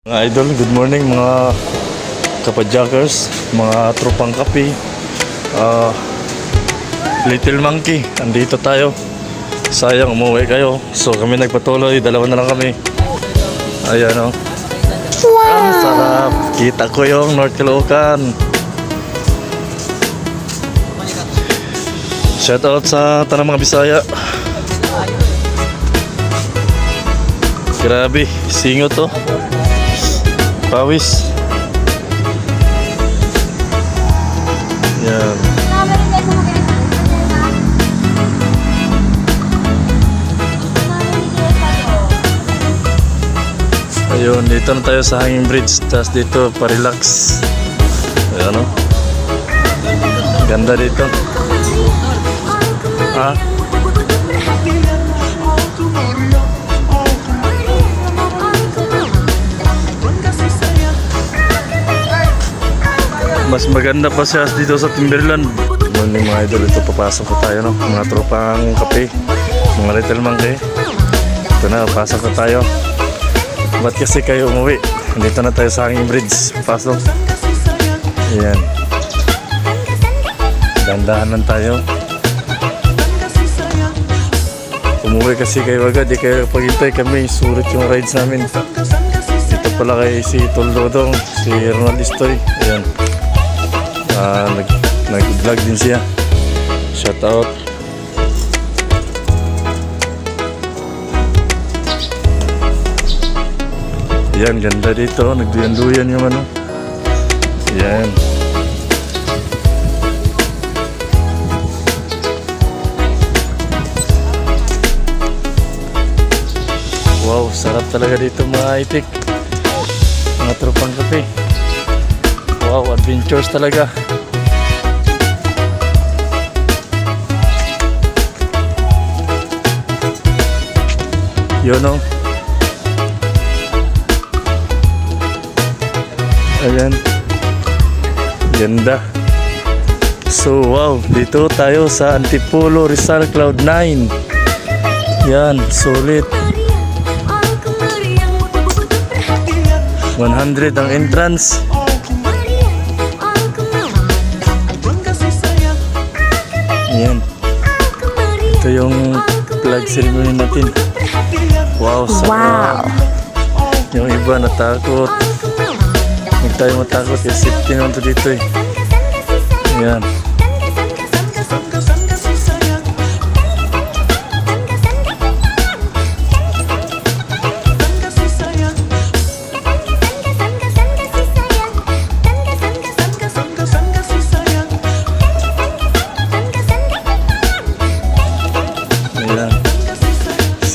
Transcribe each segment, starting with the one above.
Mga idol, good morning mga kapadjakers, mga tropang kape, Little Monkey, andito tayo. Sayang umuwi kayo, so kami nagpatuloy, dalawa na lang kami. Ayan o. Wow. Ang sarap, kita ko yung North Caloocan. Shout out sa tanang mga Bisaya. Grabe, singot to. Pawis. Yan. Ayun, dito na tayo sa hanging bridge. Tapos dito, pa-relax. Ayan o. Ganda dito. Ha? Mas maganda pa siya dito sa Timberland. Morning mga idol, ito papasok ko tayo no, mga tropang kape, mga Little Monkey. Ito na, pasok ko tayo. Ba't kasi kayo umuwi? Dito na tayo sa hanging bridge. Pasok. Ayan. Dandahan lang tayo. Umuwi kasi kayo agad, di kayo paghintay kami, sulit yung rides namin. Dito pala kay si Toldodong, si Ronald Istoy. Ayan. Nag-vlog din siya. Shout out. Yan, ganda dito. Nagduyan-duyan yung ano. Yan. Wow, sarap talaga dito mga itik. Mga tropang kape. Wow, adventures talaga. Yun o. Ayan. Ganda. So wow, dito tayo sa Antipolo, Rizal, Cloud9. Yan, sulit. 100 ang entrance. Yan. Ito yung flag ceremony natin. Wow, sarap. Wow. Yung iba natakot. Huwag tayo matakot. Yung safety naman ito dito eh. Yan.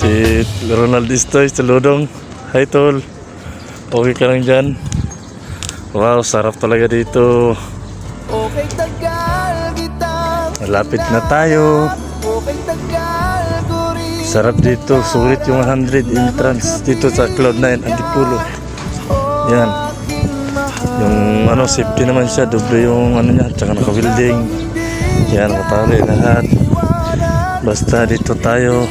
Si Ronald Istoy, Tulodong. Hi Tol. Okay ka lang dyan? Wow, sarap talaga dito. Malapit na tayo. Sarap dito. Sulit yung 100 entrance dito sa Cloud9 Antipolo. Yan. Yung ano, safety naman siya. Doble yung ano niya. Tsaka naka-building. Yan, nakatali lahat. Basta dito tayo.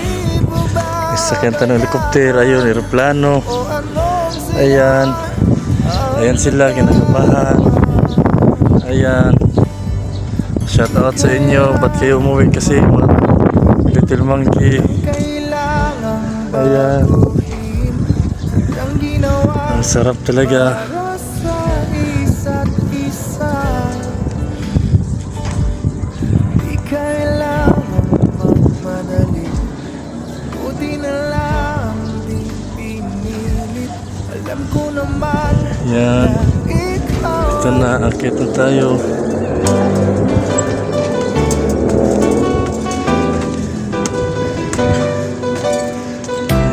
Sakyan tayo ng helicopter, ayun, aeroplano. Ayan. Ayan sila, kinakabahan. Ayan. Shout out sa inyo. Ba't kayo umuwi kasi mga Little Monkey? Ayan. Ang sarap talaga. Yan. Ito na, akit na tayo.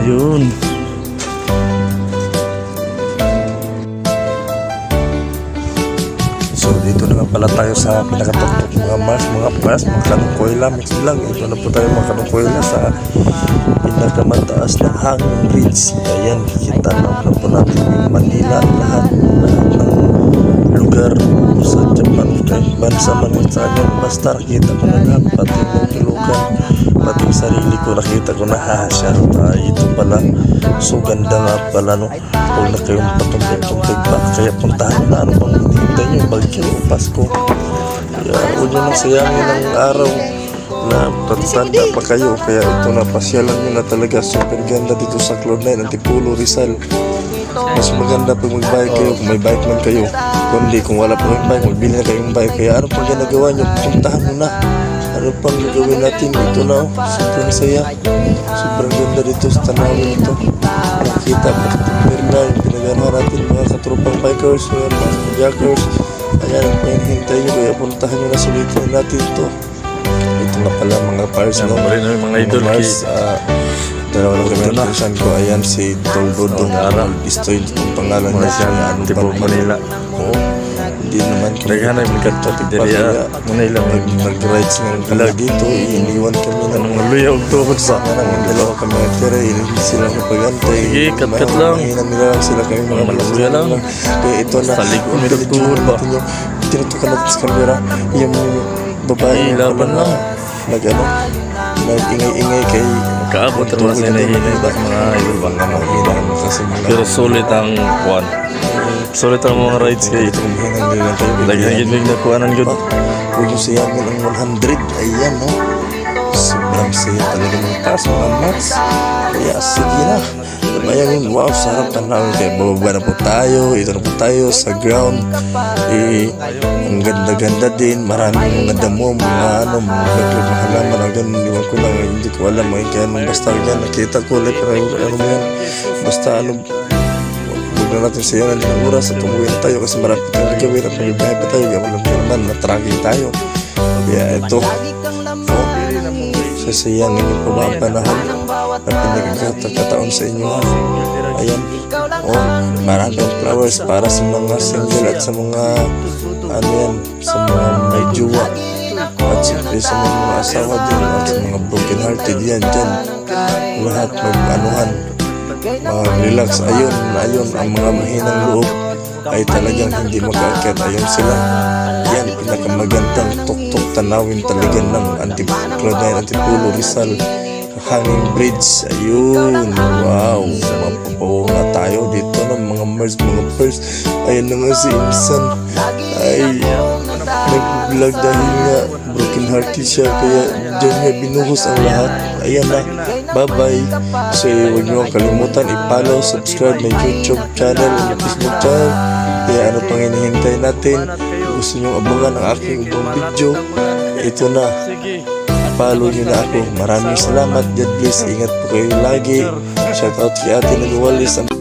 Ayun. So dito na pala tayo sa pinakatuktok mga mas, mga pas, mga kanungkoyla, mix lang. Ito na po tayo mga kanungkoyla sa pinakamataas na hanging bridge. Ayan, kita na po natin yung Manila, lahat ng lugar sa Japan, kahit bansa man sa amin, basta kita ko na lahat, pati ng Caloocan. pati yung sarili ko nakita ko na siya ito pala, so ganda nga pala no. Huwag na kayong patumpig pa, kaya puntahan na, ano bang hinihintay nyo, Bagyo o Pasko. Kaya huwag nyo nang sayangin ang araw na tatanda pa kayo. Kaya ito na, pasyalan nyo na talaga. Super ganda dito sa Cloud9 Antipolo, Rizal. Mas maganda pag mag-bike kayo kung may bike man kayo. Kundi kung wala pa kayong bike, magbili na kayong bike. Kaya ano pang ginagawa nyo, puntahan mo na. Ano pang gagawin natin dito na, sobrang saya. Sobrang ganda dito sa tanawin ito. Nakita pati na yung pinaganahan natin, mga katropang bikers, mga jackers. Ayan, ang pinahintay nyo, kaya puntahan nyo na, sulitin natin ito. Ito na pala mga pars, no? Mga idol Mars, dalawa lang kami ang pinsan ko. Ayan si Tolbodong Istoy, itong pangalan niya siya. Tibok Manila. Oo, hindi naman kami Naghanay mga katapit diri Manila. Mag-rides ng kala dito, iniwan kami ng Anong luyaw to sa dalawa kami ang tira, hindi sila kapagantay. Sige, kat-kat lang. Mahina nila lang sila, kami mga Malaluya lang. Kaya ito na, Salig ko, may tuhod ba? tinutukan natin sa camera, yung babae Laban lang. nag-ingay-ingay kay Kaabot naman sa hinahinay ba mga idol ba? mahina kasi Pero sulit ang kuan. Sulit ang mga rides kay ito kung hinang nila tayo. Lagi na kuanan yun. Huwag yung sayangin ang 100. Ayan, no? Sobrang saya talaga ng taas mga mats. Kaya sige na. Ayan yun, wow, sarap tanawin. Kaya bababa na po tayo. Ito na po tayo sa ground. Ang ganda-ganda din. Maraming mga damo, mga baglag na halaman. Ang ganda, iwan ko lang, hindi ko alam. Kaya basta yan, nakita ko ulit. Ano mo yan? Basta huwag na natin sayangan ng oras at umuwi na tayo kasi marami tayong gawin at magbibihay pa tayo. Kaya walang naman, na-tracking tayo. Kaya ito, sasayangin niyo po ba ang panahon na pinagkataon sa inyo? Ayan, maraming flowers para sa mga single at sa mga sa mga may jowa at siyempre sa mga asawa din at sa mga broken hearted. Yan dyan, lahat mag-anuhan, mag-relax. Ayun ang mga mahinang loob ay talagang hindi makakit. Ayun sila. Yan, pinakamagandang tuktok tanawin talaga ng Cloud9 Antipolo, Rizal Hanging Bridge. Ayun, wow, mapapaw nga tayo dito ng mga Mars, mga Pers. Ayun na nga si Insan ay nag-vlog dahil nga broken hearted siya, kaya dyan niya binuhos ang lahat. Ayan na, bye bye. So huwag niyo kalimutan i-follow, subscribe my YouTube channel and Facebook channel. Kaya ano pang hinihintay natin? Gusto nyo abangan ang aking ibang video, ito na, follow nyo na ako. Maraming salamat. God bless. Ingat po kayo lagi. Shoutout kay Ate Nagwalis.